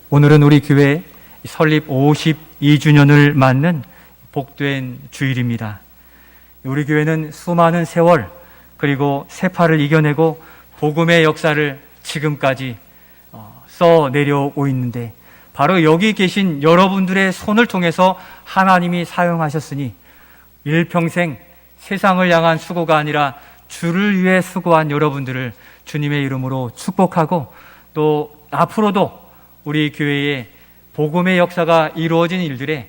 오늘은 우리 교회 설립 52주년을 맞는 복된 주일입니다. 우리 교회는 수많은 세월 그리고 세파를 이겨내고 복음의 역사를 지금까지 써내려오고 있는데, 바로 여기 계신 여러분들의 손을 통해서 하나님이 사용하셨으니 일평생 세상을 향한 수고가 아니라 주를 위해 수고한 여러분들을 주님의 이름으로 축복하고, 또 앞으로도 우리 교회의 복음의 역사가 이루어진 일들의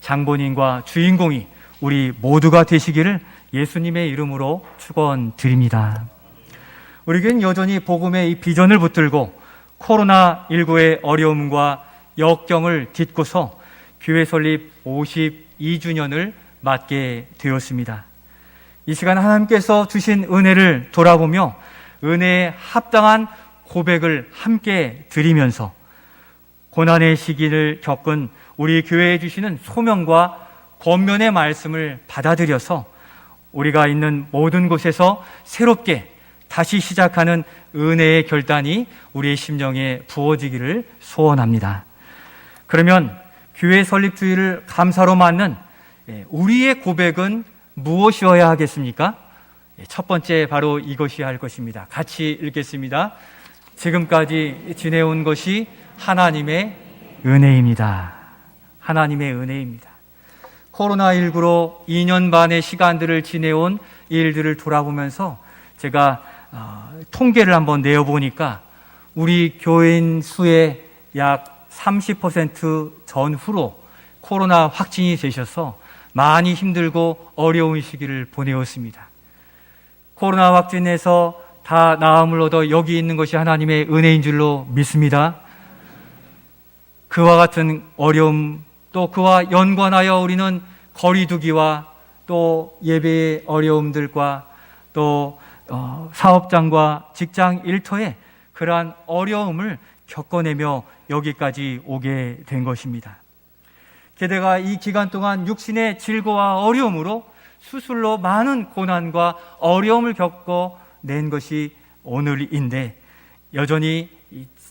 장본인과 주인공이 우리 모두가 되시기를 예수님의 이름으로 축원드립니다. 우리 교회는 여전히 복음의 이 비전을 붙들고 코로나19의 어려움과 역경을 딛고서 교회 설립 52주년을 맞게 되었습니다. 이 시간 하나님께서 주신 은혜를 돌아보며 은혜에 합당한 고백을 함께 드리면서 고난의 시기를 겪은 우리 교회에 주시는 소명과 권면의 말씀을 받아들여서 우리가 있는 모든 곳에서 새롭게 다시 시작하는 은혜의 결단이 우리의 심령에 부어지기를 소원합니다. 그러면 교회 설립 주일을 감사로 맞는 우리의 고백은 무엇이어야 하겠습니까? 첫 번째, 바로 이것이어야 할 것입니다. 같이 읽겠습니다. 지금까지 지내온 것이 하나님의 은혜입니다. 하나님의 은혜입니다. 코로나19로 2년 반의 시간들을 지내온 일들을 돌아보면서 제가 통계를 한번 내어보니까 우리 교인 수의 약 30% 전후로 코로나 확진이 되셔서 많이 힘들고 어려운 시기를 보내었습니다. 코로나 확진에서 다 나음을 얻어 여기 있는 것이 하나님의 은혜인 줄로 믿습니다. 그와 같은 어려움, 또 그와 연관하여 우리는 거리두기와 또 예배의 어려움들과 또 사업장과 직장 일터에 그러한 어려움을 겪어내며 여기까지 오게 된 것입니다. 게다가 이 기간 동안 육신의 질고와 어려움으로 수술로 많은 고난과 어려움을 겪어낸 것이 오늘인데, 여전히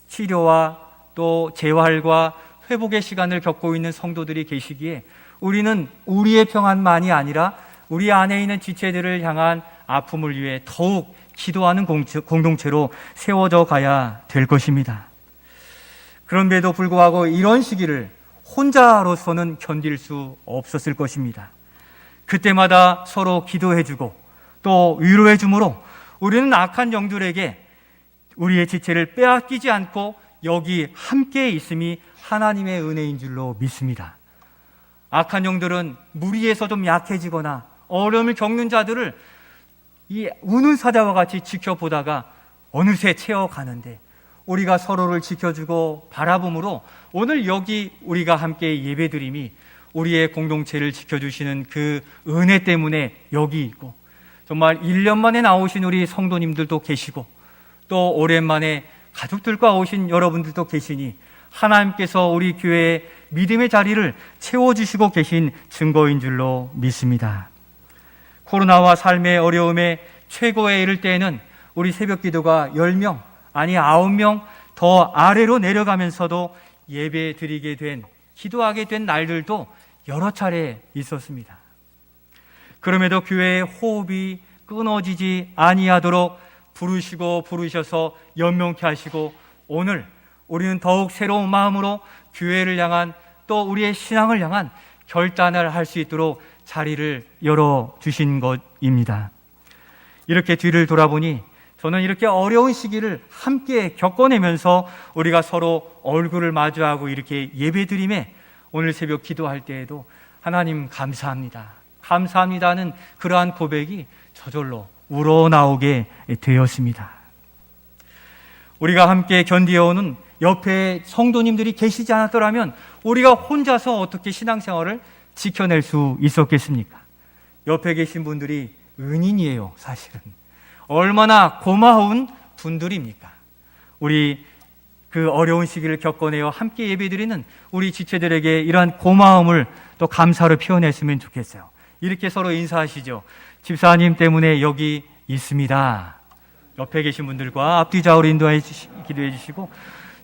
치료와 또 재활과 회복의 시간을 겪고 있는 성도들이 계시기에 우리는 우리의 평안만이 아니라 우리 안에 있는 지체들을 향한 아픔을 위해 더욱 기도하는 공동체로 세워져 가야 될 것입니다. 그런데도 불구하고 이런 시기를 혼자로서는 견딜 수 없었을 것입니다. 그때마다 서로 기도해주고 또 위로해주므로 우리는 악한 영들에게 우리의 지체를 빼앗기지 않고 여기 함께 있음이 하나님의 은혜인 줄로 믿습니다. 악한 영들은 무리에서 좀 약해지거나 어려움을 겪는 자들을 이 우는 사자와 같이 지켜보다가 어느새 채워가는데, 우리가 서로를 지켜주고 바라봄으로 오늘 여기 우리가 함께 예배드림이 우리의 공동체를 지켜주시는 그 은혜 때문에 여기 있고, 정말 1년 만에 나오신 우리 성도님들도 계시고 또 오랜만에 가족들과 오신 여러분들도 계시니 하나님께서 우리 교회의 믿음의 자리를 채워주시고 계신 증거인 줄로 믿습니다. 코로나와 삶의 어려움에 최고에 이를 때에는 우리 새벽 기도가 10명 아니 9명 더 아래로 내려가면서도 예배 드리게 된, 기도하게 된 날들도 여러 차례 있었습니다. 그럼에도 교회의 호흡이 끊어지지 아니하도록 부르셔서 연명케 하시고, 오늘 우리는 더욱 새로운 마음으로 교회를 향한 또 우리의 신앙을 향한 결단을 할 수 있도록 자리를 열어주신 것입니다. 이렇게 뒤를 돌아보니 저는 이렇게 어려운 시기를 함께 겪어내면서 우리가 서로 얼굴을 마주하고 이렇게 예배드림에 오늘 새벽 기도할 때에도 하나님 감사합니다, 감사합니다는 그러한 고백이 저절로 우러나오게 되었습니다. 우리가 함께 견디어오는 옆에 성도님들이 계시지 않았더라면 우리가 혼자서 어떻게 신앙생활을 지켜낼 수 있었겠습니까? 옆에 계신 분들이 은인이에요. 사실은 얼마나 고마운 분들입니까? 우리 그 어려운 시기를 겪어내어 함께 예배드리는 우리 지체들에게 이러한 고마움을 또 감사로 표현했으면 좋겠어요. 이렇게 서로 인사하시죠. 집사님 때문에 여기 있습니다. 옆에 계신 분들과 앞뒤 좌우로 인도해 기도해 주시고,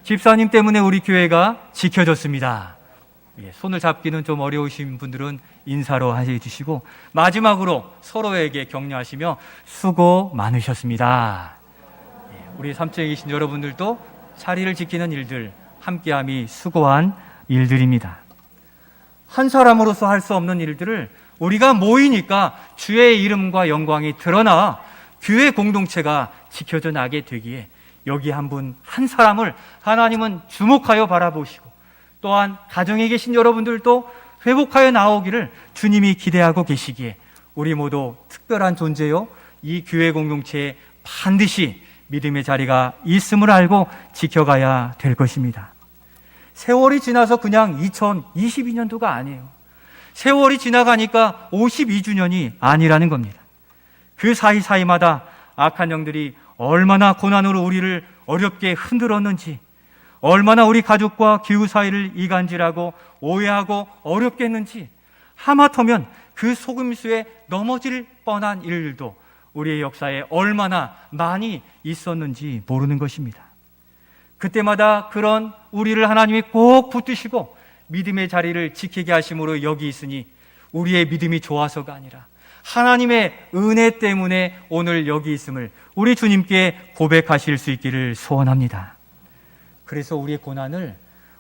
집사님 때문에 우리 교회가 지켜졌습니다. 손을 잡기는 좀 어려우신 분들은 인사로 해주시고, 마지막으로 서로에게 격려하시며 수고 많으셨습니다. 우리 3층에 계신 여러분들도 자리를 지키는 일들, 함께함이 수고한 일들입니다. 한 사람으로서 할 수 없는 일들을 우리가 모이니까 주의 이름과 영광이 드러나 교회 공동체가 지켜져 나게 되기에 여기 한 분 한 사람을 하나님은 주목하여 바라보시고, 또한 가정에 계신 여러분들도 회복하여 나오기를 주님이 기대하고 계시기에 우리 모두 특별한 존재요, 이 교회 공동체에 반드시 믿음의 자리가 있음을 알고 지켜가야 될 것입니다. 세월이 지나서 그냥 2022년도가 아니에요. 세월이 지나가니까 52주년이 아니라는 겁니다. 그 사이사이마다 악한 영들이 얼마나 고난으로 우리를 어렵게 흔들었는지, 얼마나 우리 가족과 기후 사이를 이간질하고 오해하고 어렵게 했는지, 하마터면 그 속임수에 넘어질 뻔한 일들도 우리의 역사에 얼마나 많이 있었는지 모르는 것입니다. 그때마다 그런 우리를 하나님이 꼭 붙드시고 믿음의 자리를 지키게 하심으로 여기 있으니 우리의 믿음이 좋아서가 아니라 하나님의 은혜 때문에 오늘 여기 있음을 우리 주님께 고백하실 수 있기를 소원합니다. 그래서 우리의 고난을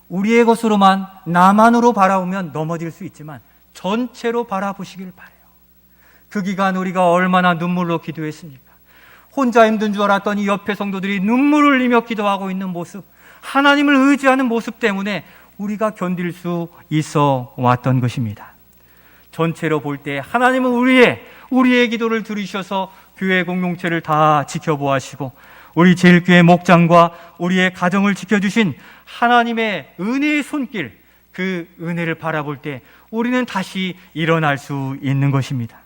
우리의 것으로만, 나만으로 바라보면 넘어질 수 있지만 전체로 바라보시길 바라요. 그 기간 우리가 얼마나 눈물로 기도했습니까? 혼자 힘든 줄 알았더니 옆에 성도들이 눈물을 흘리며 기도하고 있는 모습, 하나님을 의지하는 모습 때문에 우리가 견딜 수 있어 왔던 것입니다. 전체로 볼 때 하나님은 우리의 기도를 들으셔서 교회 공동체를 다 지켜보시고 우리 제일교회 목장과 우리의 가정을 지켜주신 하나님의 은혜의 손길, 그 은혜를 바라볼 때 우리는 다시 일어날 수 있는 것입니다.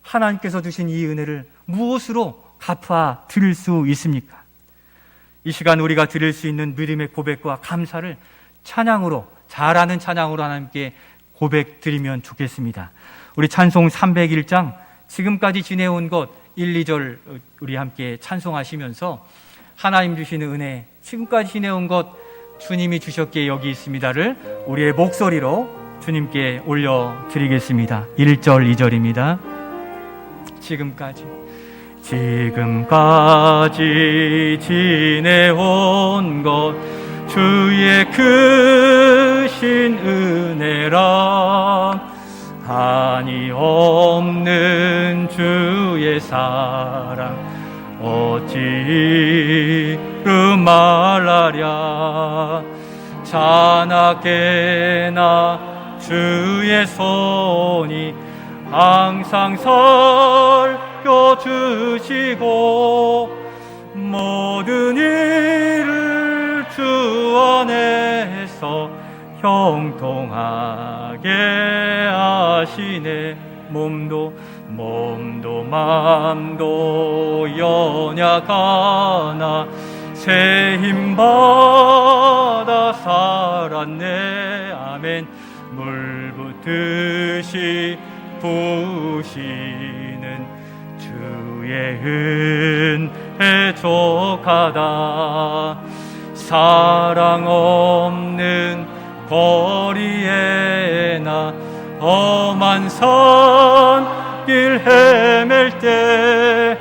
하나님께서 주신 이 은혜를 무엇으로 갚아 드릴 수 있습니까? 이 시간 우리가 드릴 수 있는 믿음의 고백과 감사를 찬양으로, 잘하는 찬양으로 하나님께 고백 드리면 좋겠습니다. 우리 찬송 301장 지금까지 지내온 것 1, 2절 우리 함께 찬송하시면서 하나님 주시는 은혜, 지금까지 지내온 것 주님이 주셨기에 여기 있습니다를 우리의 목소리로 주님께 올려드리겠습니다. 1절, 2절입니다. 지금까지 지내온 것 주의 크신 은혜라, 한이 없는 주의 사랑 어찌 이루 말하랴. 자나깨나 주의 손이 항상 살펴주시고 모든 일을 주 안에서 형통하게 하시네. 몸도 맘도 연약하나 새 힘 받아 살았네. 아멘. 물 붓듯이 부시는 주의 은혜 족하다. 사랑 없는 거리에 나 험한 산길 헤맬 때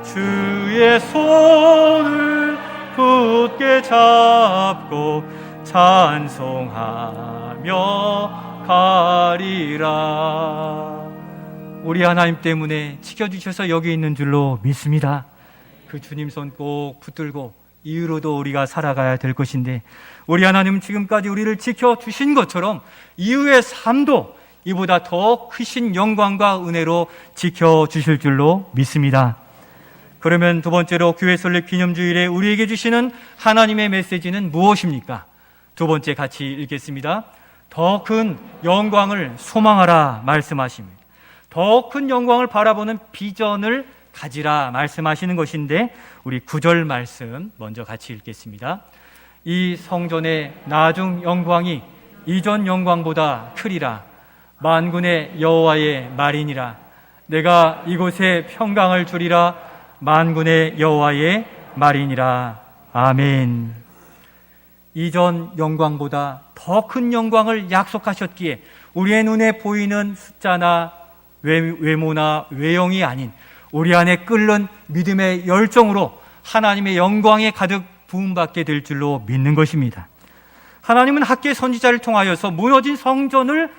주의 손을 굳게 잡고 찬송하며 가리라. 우리 하나님 때문에 지켜주셔서 여기 있는 줄로 믿습니다. 그 주님 손 꼭 붙들고 이후로도 우리가 살아가야 될 것인데, 우리 하나님은 지금까지 우리를 지켜주신 것처럼 이후의 삶도 이보다 더 크신 영광과 은혜로 지켜주실 줄로 믿습니다. 그러면 두 번째로 교회 설립 기념주일에 우리에게 주시는 하나님의 메시지는 무엇입니까? 두 번째 같이 읽겠습니다. 더 큰 영광을 소망하라 말씀하십니다. 더 큰 영광을 바라보는 비전을 가지라 말씀하시는 것인데, 우리 9절 말씀 먼저 같이 읽겠습니다. 이 성전의 나중 영광이 이전 영광보다 크리라. 만군의 여호와의 말이니라. 내가 이곳에 평강을 주리라. 만군의 여호와의 말이니라. 아멘. 이전 영광보다 더 큰 영광을 약속하셨기에 우리의 눈에 보이는 숫자나 외모나 외형이 아닌 우리 안에 끓는 믿음의 열정으로 하나님의 영광에 가득 부음받게 될 줄로 믿는 것입니다. 하나님은 학계 선지자를 통하여서 무너진 성전을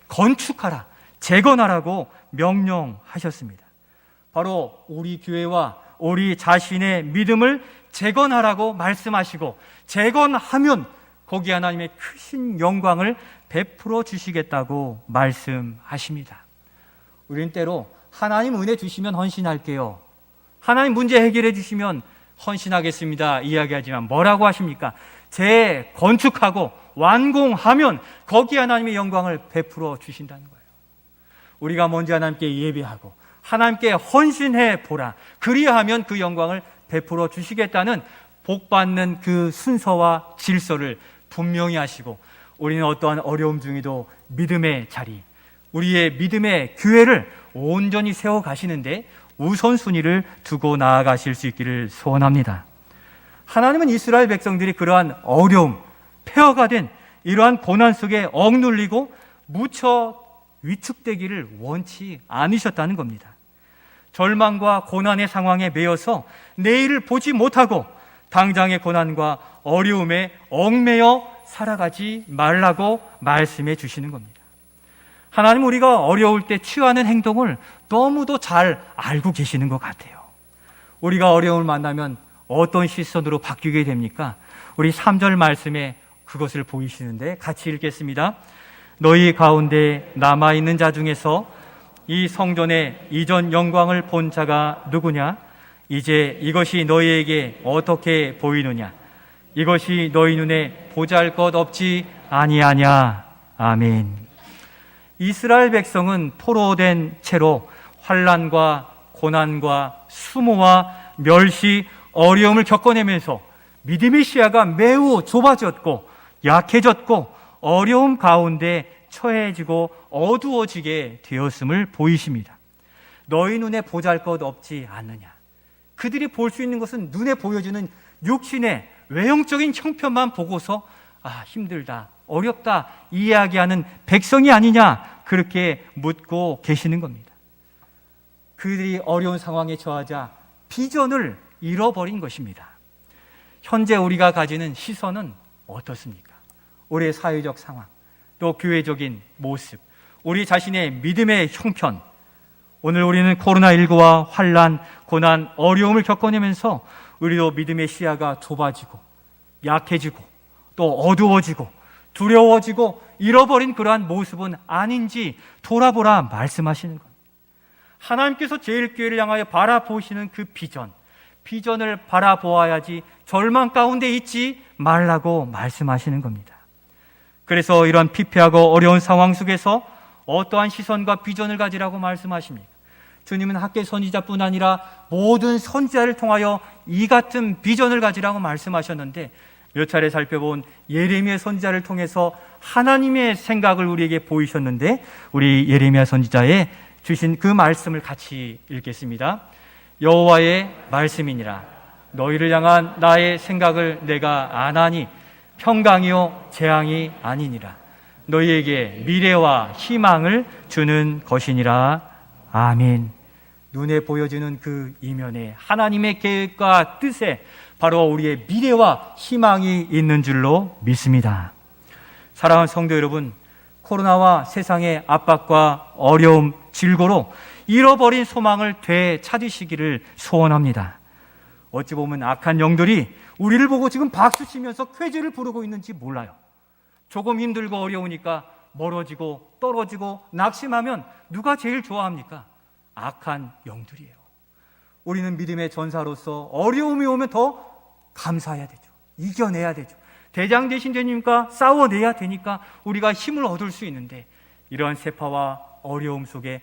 건축하라, 재건하라고 명령하셨습니다. 바로 우리 교회와 우리 자신의 믿음을 재건하라고 말씀하시고, 재건하면 거기 하나님의 크신 영광을 베풀어 주시겠다고 말씀하십니다. 우리는 때로 하나님 은혜 주시면 헌신할게요, 하나님 문제 해결해 주시면 헌신하겠습니다 이야기하지만 뭐라고 하십니까? 재건축하고 완공하면 거기 하나님의 영광을 베풀어 주신다는 거예요. 우리가 먼저 하나님께 예배하고 하나님께 헌신해 보라, 그리하면 그 영광을 베풀어 주시겠다는 복받는 그 순서와 질서를 분명히 하시고, 우리는 어떠한 어려움 중에도 믿음의 자리, 우리의 믿음의 교회를 온전히 세워 가시는데 우선순위를 두고 나아가실 수 있기를 소원합니다. 하나님은 이스라엘 백성들이 그러한 어려움, 폐허가 된 이러한 고난 속에 억눌리고 묻혀 위축되기를 원치 않으셨다는 겁니다. 절망과 고난의 상황에 매여서 내일을 보지 못하고 당장의 고난과 어려움에 얽매여 살아가지 말라고 말씀해 주시는 겁니다. 하나님, 우리가 어려울 때 취하는 행동을 너무도 잘 알고 계시는 것 같아요. 우리가 어려움을 만나면 어떤 시선으로 바뀌게 됩니까? 우리 3절 말씀에 그것을 보이시는데 같이 읽겠습니다. 너희 가운데 남아있는 자 중에서 이 성전의 이전 영광을 본 자가 누구냐? 이제 이것이 너희에게 어떻게 보이느냐? 이것이 너희 눈에 보잘것 없지 아니하냐? 아멘. 이스라엘 백성은 포로된 채로 환난과 고난과 수모와 멸시, 어려움을 겪어내면서 믿음의 시야가 매우 좁아졌고 약해졌고 어려움 가운데 처해지고 어두워지게 되었음을 보이십니다. 너희 눈에 보잘것 없지 않느냐? 그들이 볼 수 있는 것은 눈에 보여지는 육신의 외형적인 형편만 보고서 힘들다, 어렵다 이야기하는 백성이 아니냐, 그렇게 묻고 계시는 겁니다. 그들이 어려운 상황에 처하자 비전을 잃어버린 것입니다. 현재 우리가 가지는 시선은 어떻습니까? 우리의 사회적 상황, 또 교회적인 모습, 우리 자신의 믿음의 형편. 오늘 우리는 코로나19와 환난, 고난, 어려움을 겪어내면서 우리도 믿음의 시야가 좁아지고 약해지고 또 어두워지고 두려워지고 잃어버린 그러한 모습은 아닌지 돌아보라 말씀하시는 겁니다. 하나님께서 제일교회를 향하여 바라보시는 그 비전을 바라보아야지 절망 가운데 있지 말라고 말씀하시는 겁니다. 그래서 이런 피폐하고 어려운 상황 속에서 어떠한 시선과 비전을 가지라고 말씀하십니까? 주님은 학계 선지자뿐 아니라 모든 선지자를 통하여 이 같은 비전을 가지라고 말씀하셨는데, 몇 차례 살펴본 예레미야 선지자를 통해서 하나님의 생각을 우리에게 보이셨는데, 우리 예레미야 선지자에 주신 그 말씀을 같이 읽겠습니다. 여호와의 말씀이니라. 너희를 향한 나의 생각을 내가 아나니 평강이요 재앙이 아니니라. 너희에게 미래와 희망을 주는 것이니라. 아멘. 눈에 보여지는 그 이면에 하나님의 계획과 뜻에 바로 우리의 미래와 희망이 있는 줄로 믿습니다. 사랑하는 성도 여러분, 코로나와 세상의 압박과 어려움, 질고로 잃어버린 소망을 되찾으시기를 소원합니다. 어찌 보면 악한 영들이 우리를 보고 지금 박수치면서 쾌재를 부르고 있는지 몰라요. 조금 힘들고 어려우니까 멀어지고 떨어지고 낙심하면 누가 제일 좋아합니까? 악한 영들이에요. 우리는 믿음의 전사로서 어려움이 오면 더 감사해야 되죠. 이겨내야 되죠. 대장 되신 주님과 싸워내야 되니까 우리가 힘을 얻을 수 있는데, 이러한 세파와 어려움 속에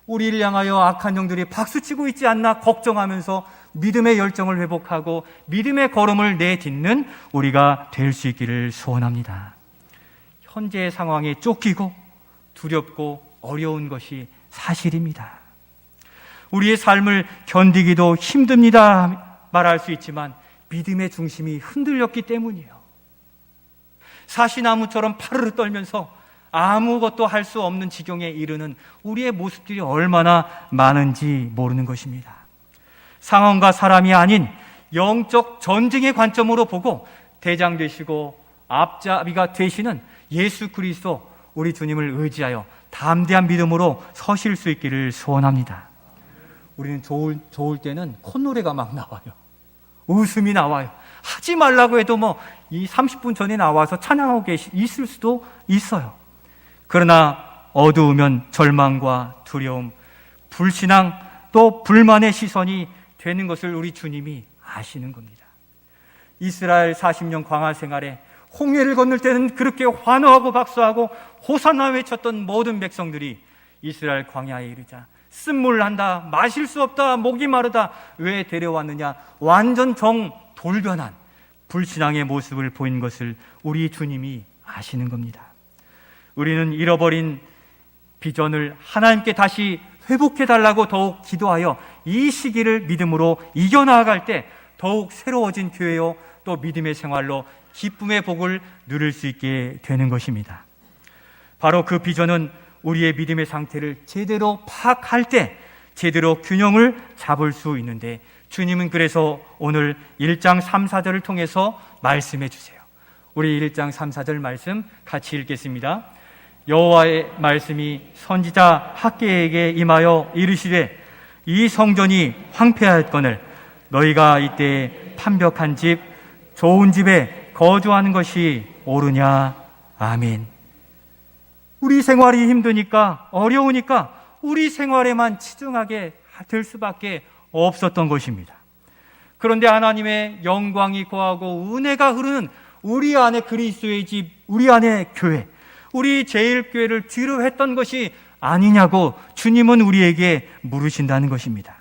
우리를 향하여 악한 영들이 박수치고 있지 않나 걱정하면서 믿음의 열정을 회복하고 믿음의 걸음을 내딛는 우리가 될 수 있기를 소원합니다. 현재의 상황에 쫓기고 두렵고 어려운 것이 사실입니다. 우리의 삶을 견디기도 힘듭니다 말할 수 있지만 믿음의 중심이 흔들렸기 때문이에요. 사시나무처럼 파르르 떨면서 아무것도 할 수 없는 지경에 이르는 우리의 모습들이 얼마나 많은지 모르는 것입니다. 상황과 사람이 아닌 영적 전쟁의 관점으로 보고 대장 되시고 앞잡이가 되시는 예수 그리스도 우리 주님을 의지하여 담대한 믿음으로 서실 수 있기를 소원합니다. 우리는 좋을 때는 콧노래가 막 나와요. 웃음이 나와요. 하지 말라고 해도 이 30분 전에 나와서 찬양하고 있을 수도 있어요. 그러나 어두우면 절망과 두려움, 불신앙 또 불만의 시선이 되는 것을 우리 주님이 아시는 겁니다. 이스라엘 40년 광야 생활에 홍해를 건널 때는 그렇게 환호하고 박수하고 호산나 외쳤던 모든 백성들이 이스라엘 광야에 이르자 쓴물난다, 마실 수 없다, 목이 마르다, 왜 데려왔느냐, 완전 돌변한 불신앙의 모습을 보인 것을 우리 주님이 아시는 겁니다. 우리는 잃어버린 비전을 하나님께 다시 회복해달라고 더욱 기도하여 이 시기를 믿음으로 이겨나갈 때 더욱 새로워진 교회요 또 믿음의 생활로 기쁨의 복을 누릴 수 있게 되는 것입니다. 바로 그 비전은 우리의 믿음의 상태를 제대로 파악할 때 제대로 균형을 잡을 수 있는데, 주님은 그래서 오늘 1장 3, 4절을 통해서 말씀해 주세요. 우리 1장 3, 4절 말씀 같이 읽겠습니다. 여호와의 말씀이 선지자 학개에게 임하여 이르시되 이 성전이 황폐하였거늘 너희가 이때 판벽한 집 좋은 집에 거주하는 것이 옳으냐. 아멘. 우리 생활이 힘드니까 어려우니까 우리 생활에만 치중하게 될 수밖에 없었던 것입니다. 그런데 하나님의 영광이 거하고 은혜가 흐르는 우리 안에 그리스도의 집, 우리 안에 교회, 우리 제일교회를 뒤로 했던 것이 아니냐고 주님은 우리에게 물으신다는 것입니다.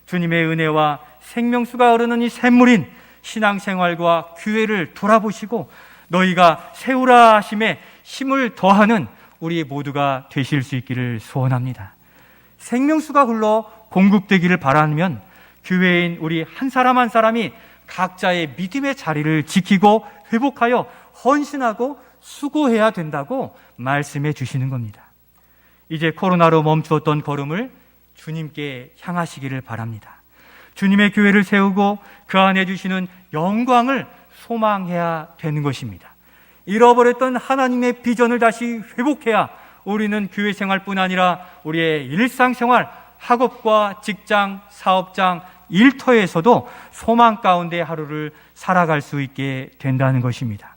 주님의 은혜와 생명수가 흐르는 이 샘물인 신앙생활과 교회를 돌아보시고 너희가 세우라 하심에 힘을 더하는 우리 모두가 되실 수 있기를 소원합니다. 생명수가 흘러 공급되기를 바라면 교회인 우리 한 사람 한 사람이 각자의 믿음의 자리를 지키고 회복하여 헌신하고 수고해야 된다고 말씀해 주시는 겁니다. 이제 코로나로 멈추었던 걸음을 주님께 향하시기를 바랍니다. 주님의 교회를 세우고 그 안에 주시는 영광을 소망해야 되는 것입니다. 잃어버렸던 하나님의 비전을 다시 회복해야 우리는 교회 생활뿐 아니라 우리의 일상생활, 학업과 직장, 사업장, 일터에서도 소망 가운데 하루를 살아갈 수 있게 된다는 것입니다.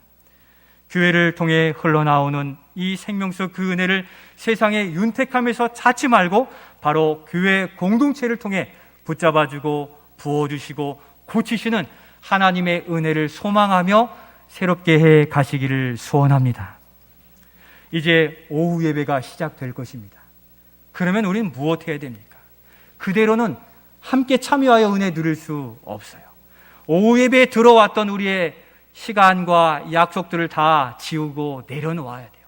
교회를 통해 흘러나오는 이 생명수 그 은혜를 세상에 윤택함에서 찾지 말고 바로 교회 공동체를 통해 붙잡아주고 부어주시고 고치시는 하나님의 은혜를 소망하며 새롭게 해 가시기를 소원합니다. 이제 오후 예배가 시작될 것입니다. 그러면 우리는 무엇 해야 됩니까? 그대로는 함께 참여하여 은혜 누릴 수 없어요. 오후 예배에 들어왔던 우리의 시간과 약속들을 다 지우고 내려놓아야 돼요.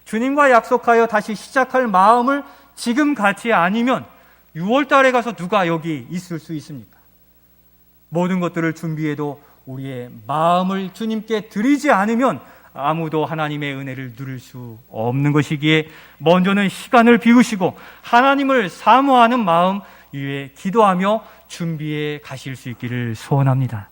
주님과 약속하여 다시 시작할 마음을 지금 갖지 않으면 6월 달에 가서 누가 여기 있을 수 있습니까? 모든 것들을 준비해도 우리의 마음을 주님께 드리지 않으면 아무도 하나님의 은혜를 누릴 수 없는 것이기에 먼저는 시간을 비우시고 하나님을 사모하는 마음 위에 기도하며 준비해 가실 수 있기를 소원합니다.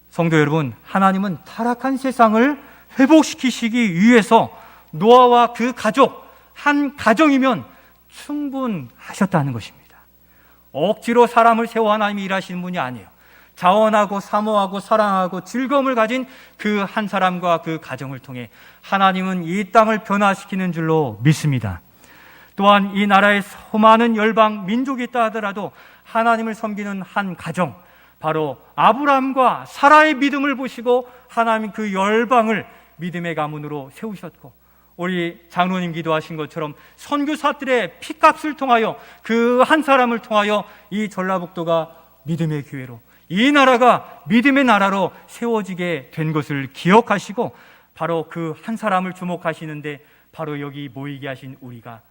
성도 여러분, 하나님은 타락한 세상을 회복시키시기 위해서 노아와 그 가족, 한 가정이면 충분하셨다는 것입니다. 억지로 사람을 세워 하나님이 일하시는 분이 아니에요. 자원하고 사모하고 사랑하고 즐거움을 가진 그 한 사람과 그 가정을 통해 하나님은 이 땅을 변화시키는 줄로 믿습니다. 또한 이 나라에 수많은 열방 민족이 있다 하더라도 하나님을 섬기는 한 가정, 바로 아브라함과 사라의 믿음을 보시고 하나님 그 열방을 믿음의 가문으로 세우셨고, 우리 장로님 기도하신 것처럼 선교사들의 피값을 통하여 그 한 사람을 통하여 이 전라북도가 믿음의 교회로, 이 나라가 믿음의 나라로 세워지게 된 것을 기억하시고 바로 그 한 사람을 주목하시는데 바로 여기 모이게 하신 우리가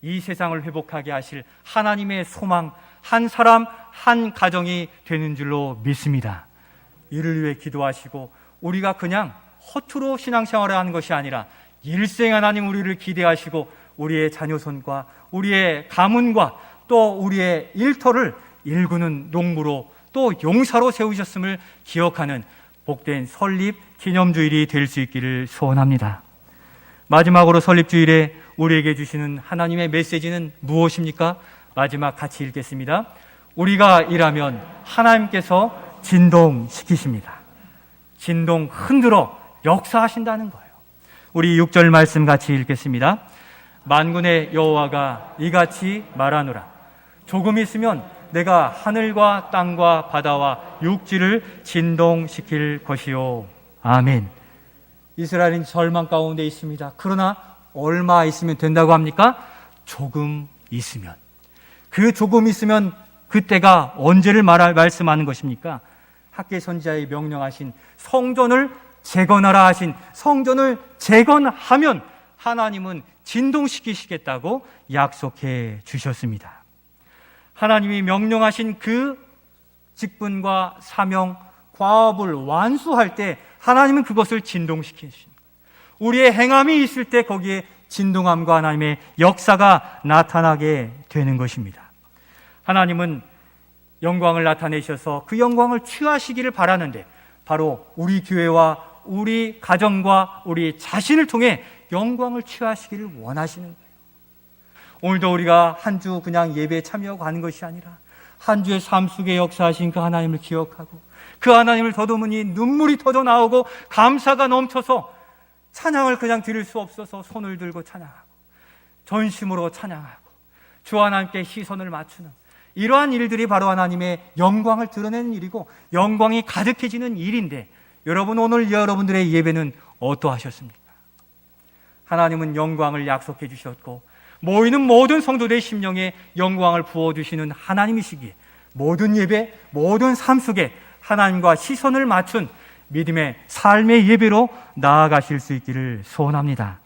이 세상을 회복하게 하실 하나님의 소망, 한 사람 한 가정이 되는 줄로 믿습니다. 이를 위해 기도하시고 우리가 그냥 허투루 신앙생활을 하는 것이 아니라 일생 하나님 우리를 기대하시고 우리의 자녀손과 우리의 가문과 또 우리의 일터를 일구는 농부로 또 용사로 세우셨음을 기억하는 복된 설립 기념주일이 될 수 있기를 소원합니다. 마지막으로 설립주일에 우리에게 주시는 하나님의 메시지는 무엇입니까? 마지막 같이 읽겠습니다. 우리가 일하면 하나님께서 진동시키십니다. 진동 흔들어 역사하신다는 거예요. 우리 6절 말씀 같이 읽겠습니다. 만군의 여호와가 이같이 말하노라. 조금 있으면 내가 하늘과 땅과 바다와 육지를 진동시킬 것이요. 아멘. 이스라엘은 절망 가운데 있습니다. 그러나 얼마 있으면 된다고 합니까? 조금 있으면. 그 조금 있으면 그때가 언제를 말씀하는 것입니까? 학개 선지자의 명령하신 성전을 재건하라 하신 성전을 재건하면 하나님은 진동시키시겠다고 약속해 주셨습니다. 하나님이 명령하신 그 직분과 사명, 과업을 완수할 때 하나님은 그것을 진동시키십니다. 우리의 행함이 있을 때 거기에 진동함과 하나님의 역사가 나타나게 되는 것입니다. 하나님은 영광을 나타내셔서 그 영광을 취하시기를 바라는데 바로 우리 교회와 우리 가정과 우리 자신을 통해 영광을 취하시기를 원하시는 거예요. 오늘도 우리가 한 주 그냥 예배에 참여하고 가는 것이 아니라 한 주의 삶 속에 역사하신 그 하나님을 기억하고 그 하나님을 더듬으니 눈물이 터져 나오고 감사가 넘쳐서 찬양을 그냥 드릴 수 없어서 손을 들고 찬양하고 전심으로 찬양하고 주 하나님께 시선을 맞추는 이러한 일들이 바로 하나님의 영광을 드러내는 일이고 영광이 가득해지는 일인데 여러분 오늘 여러분들의 예배는 어떠하셨습니까? 하나님은 영광을 약속해 주셨고 모이는 모든 성도들의 심령에 영광을 부어주시는 하나님이시기에 모든 예배, 모든 삶 속에 하나님과 시선을 맞춘 믿음의 삶의 예배로 나아가실 수 있기를 소원합니다.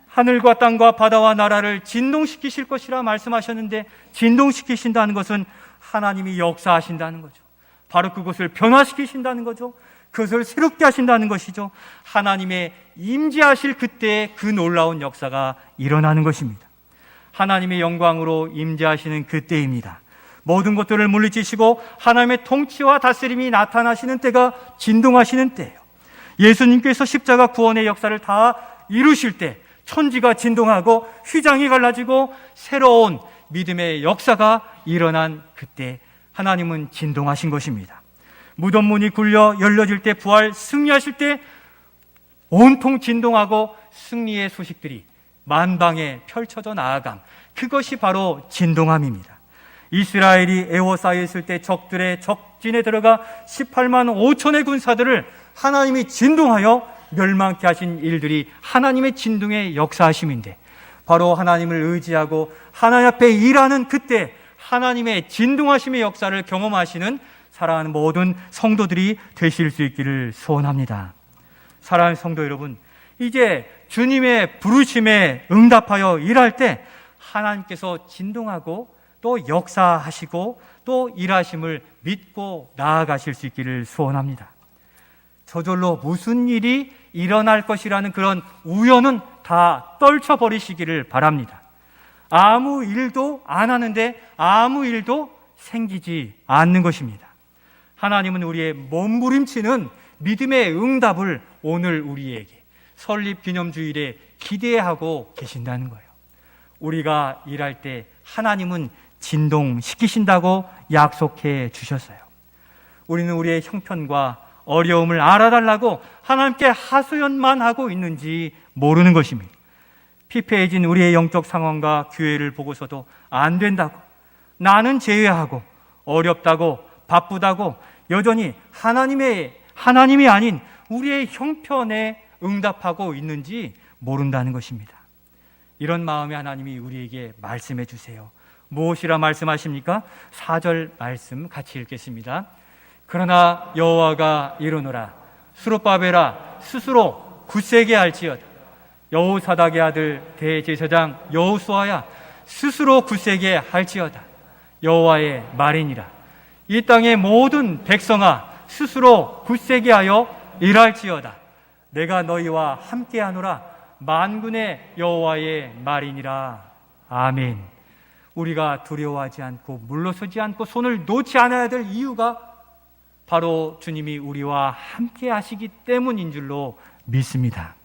하늘과 땅과 바다와 나라를 진동시키실 것이라 말씀하셨는데 진동시키신다는 것은 하나님이 역사하신다는 거죠. 바로 그것을 변화시키신다는 거죠. 그것을 새롭게 하신다는 것이죠. 하나님의 임재하실 그때의 그 놀라운 역사가 일어나는 것입니다. 하나님의 영광으로 임재하시는 그때입니다. 모든 것들을 물리치시고 하나님의 통치와 다스림이 나타나시는 때가 진동하시는 때예요. 예수님께서 십자가 구원의 역사를 다 이루실 때 천지가 진동하고 휘장이 갈라지고 새로운 믿음의 역사가 일어난 그때 하나님은 진동하신 것입니다. 무덤 문이 굴려 열려질 때 부활 승리하실 때 온통 진동하고 승리의 소식들이 만방에 펼쳐져 나아감, 그것이 바로 진동함입니다. 이스라엘이 에워싸여 있을 때 적들의 적진에 들어가 18만 5천의 군사들을 하나님이 진동하여 멸망케 하신 일들이 하나님의 진동의 역사하심인데 바로 하나님을 의지하고 하나님 앞에 일하는 그때 하나님의 진동하심의 역사를 경험하시는 사랑하는 모든 성도들이 되실 수 있기를 소원합니다. 사랑하는 성도 여러분, 이제 주님의 부르심에 응답하여 일할 때 하나님께서 진동하고 또 역사하시고 또 일하심을 믿고 나아가실 수 있기를 소원합니다. 저절로 무슨 일이 일어날 것이라는 그런 우연은 다 떨쳐버리시기를 바랍니다. 아무 일도 안 하는데 아무 일도 생기지 않는 것입니다. 하나님은 우리의 몸부림치는 믿음의 응답을 오늘 우리에게 설립 기념주일에 기대하고 계신다는 거예요. 우리가 일할 때 하나님은 진동시키신다고 약속해 주셨어요. 우리는 우리의 형편과 어려움을 알아달라고 하나님께 하소연만 하고 있는지 모르는 것입니다. 피폐해진 우리의 영적 상황과 교회를 보고서도 안 된다고, 나는 제외하고 어렵다고 바쁘다고 여전히 하나님이 아닌 우리의 형편에 응답하고 있는지 모른다는 것입니다. 이런 마음에 하나님이 우리에게 말씀해 주세요. 무엇이라 말씀하십니까? 4절 말씀 같이 읽겠습니다. 그러나 여호와가 이르노라. 스룹바벨아 스스로 굳세게 할지어다. 여호사닥의 아들 대제사장 여호수아야 스스로 굳세게 할지어다. 여호와의 말이니라. 이 땅의 모든 백성아 스스로 굳세게 하여 일할지어다. 내가 너희와 함께하노라 만군의 여호와의 말이니라. 아멘. 우리가 두려워하지 않고 물러서지 않고 손을 놓지 않아야 될 이유가 바로 주님이 우리와 함께 하시기 때문인 줄로 믿습니다.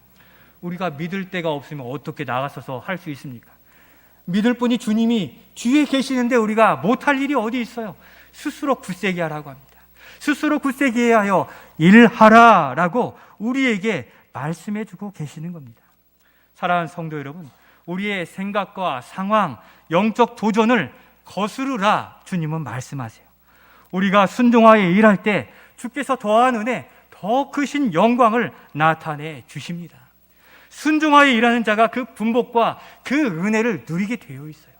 우리가 믿을 데가 없으면 어떻게 나가서서 할 수 있습니까? 믿을 분이 주님이 뒤에 계시는데 우리가 못할 일이 어디 있어요? 스스로 굳세게 하라고 합니다. 스스로 굳세게 하여 일하라라고 우리에게 말씀해 주고 계시는 겁니다. 사랑하는 성도 여러분, 우리의 생각과 상황, 영적 도전을 거스르라 주님은 말씀하세요. 우리가 순종하여 일할 때 주께서 더한 은혜, 더 크신 영광을 나타내 주십니다. 순종하여 일하는 자가 그 분복과 그 은혜를 누리게 되어 있어요.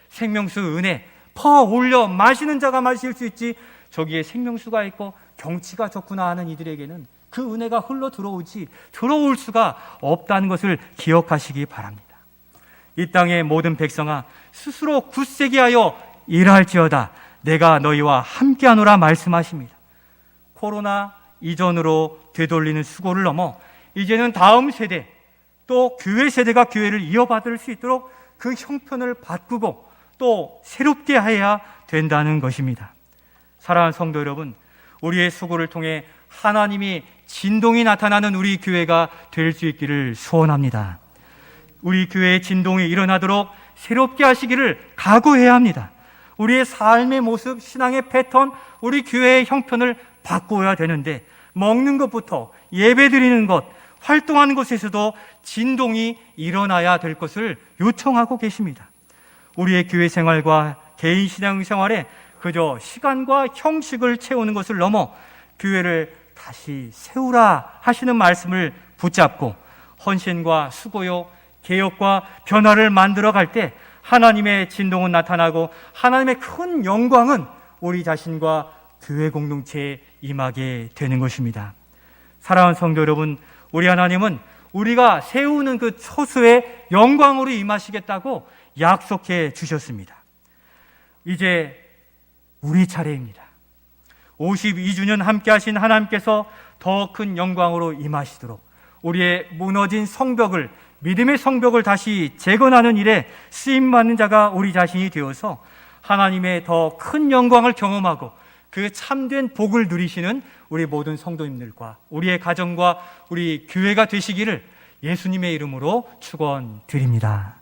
생명수 은혜 퍼 올려 마시는 자가 마실 수 있지, 저기에 생명수가 있고 경치가 좋구나 하는 이들에게는 그 은혜가 흘러 들어올 수가 없다는 것을 기억하시기 바랍니다. 이 땅의 모든 백성아, 스스로 굳세게 하여 일할지어다 내가 너희와 함께하노라 말씀하십니다. 코로나 이전으로 되돌리는 수고를 넘어 이제는 다음 세대, 또 교회 세대가 교회를 이어받을 수 있도록 그 형편을 바꾸고 또 새롭게 해야 된다는 것입니다. 사랑하는 성도 여러분, 우리의 수고를 통해 하나님이 진동이 나타나는 우리 교회가 될 수 있기를 소원합니다. 우리 교회의 진동이 일어나도록 새롭게 하시기를 각오해야 합니다. 우리의 삶의 모습, 신앙의 패턴, 우리 교회의 형편을 바꿔야 되는데, 먹는 것부터 예배드리는 것, 활동하는 것에서도 진동이 일어나야 될 것을 요청하고 계십니다. 우리의 교회 생활과 개인 신앙 생활에 그저 시간과 형식을 채우는 것을 넘어 교회를 다시 세우라 하시는 말씀을 붙잡고 헌신과 수고요, 개혁과 변화를 만들어 갈 때 하나님의 진동은 나타나고 하나님의 큰 영광은 우리 자신과 교회 공동체에 임하게 되는 것입니다. 사랑하는 성도 여러분, 우리 하나님은 우리가 세우는 그 초수의 영광으로 임하시겠다고 약속해 주셨습니다. 이제 우리 차례입니다. 52주년 함께 하신 하나님께서 더 큰 영광으로 임하시도록 우리의 무너진 성벽을, 믿음의 성벽을 다시 재건하는 일에 쓰임받는 자가 우리 자신이 되어서 하나님의 더 큰 영광을 경험하고 그 참된 복을 누리시는 우리 모든 성도님들과 우리의 가정과 우리 교회가 되시기를 예수님의 이름으로 축원드립니다.